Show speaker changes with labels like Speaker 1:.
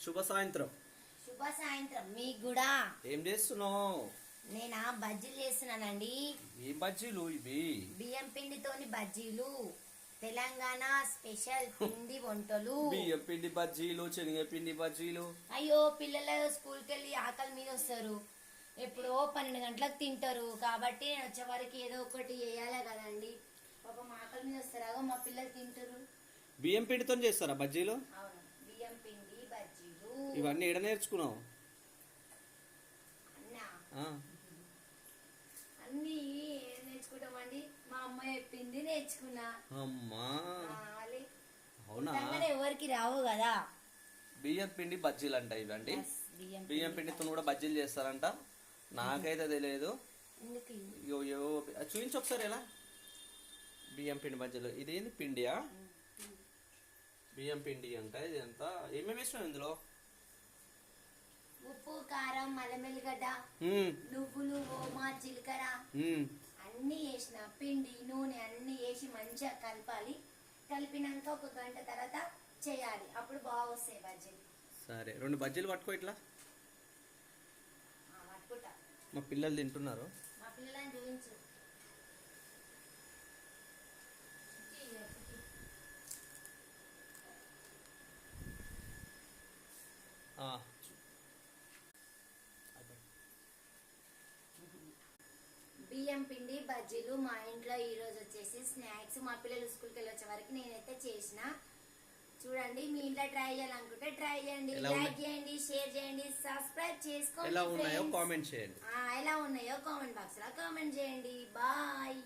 Speaker 1: శుభ సాయంత్రం.
Speaker 2: శుభ సాయంత్రం మీకు కూడా.
Speaker 1: ఏం చేస్తున్నావు?
Speaker 2: నేనా బజ్జీలు చేస్తున్నానండి.
Speaker 1: ఏం బజ్జీలు ఇవి?
Speaker 2: బియ్యం పిండితోని బజ్జీలు, తెలంగాణ స్పెషల్ పిండి వంటలు.
Speaker 1: బియ్యం పిండి బజ్జీలు, శనగపిండి బజ్జీలు.
Speaker 2: అయ్యో, పిల్లలు స్కూల్కి వెళ్ళి ఆకలి మీద వస్తారు, ఎప్పుడో 12 గంటలకు తింటారు. కాబట్టి నేను వచ్చే వరకు ఏదో ఒకటి చేయాలి కదండి. పాపం ఆకలి మీద వస్తారు, మా పిల్లలు తింటారు.
Speaker 1: బియ్యం పిండితో చేస్తారా బజ్జీలు?
Speaker 2: అవును, బియ్యం పిండి బజ్జీలు.
Speaker 1: ఇవన్నీ ఎక్కడ నేర్చుకున్నావు?
Speaker 2: అన్ని నేర్చుకుంటామండి, మా అమ్మ చెప్పింది నేర్చుకున్నా.
Speaker 1: అమ్మా, అవునా?
Speaker 2: ఎవరికి రావు కదా.
Speaker 1: బియ్యం పిండి బజ్జీలు అంట ఇవండి. బియ్యం పిండితో కూడా బజ్జీలు చేస్తారంట. నాకైతే తెలియదు. చూపించి ఒకసారి ఎలా బియ్యం పిండి బజ్జీలు. ఇదేంది పిండియా? బియ్యం పిండి అంట. ఇది ఎంత ఏమేమి వేసినావు ఇందులో?
Speaker 2: ఉప్పు, కారం, అల్లమెల్లిగడ్డ, నువ్వులు, ఓమా, జీలకర్ర అన్ని వేసిన, పిండి, నూనె అన్ని వేసి మంచిగా కలపాలి. కలిపినాక 1 గంట తర్వాత చేయాలి, అప్పుడు బాగా వస్తాయి బజ్జీలు.
Speaker 1: సరే, 2 బజ్జీలు పట్టుకో ఇట్లా.
Speaker 2: పట్టుకుంటా.
Speaker 1: మా పిల్లలు తింటున్నారు.
Speaker 2: మా పిల్లలని చూపించు. బియ్యం పిండి బజ్జీలు మా ఇంట్లో ఈ రోజు వచ్చేసి స్నాక్స్. మా పిల్లలు స్కూల్కి వెళ్ళి వచ్చే వరకు నేనైతే చేసిన. చూడండి, మీ ఇంట్లో ట్రై చేయాలనుకుంటే ట్రై చేయండి, లైక్ చేయండి, షేర్ చేయండి, సబ్స్క్రైబ్ చేసుకోండి.
Speaker 1: ఎలా ఉన్నాయో కామెంట్ చేయండి.
Speaker 2: ఎలా ఉన్నాయో కామెంట్ బాక్స్ లో కామెంట్ చేయండి. బాయ్.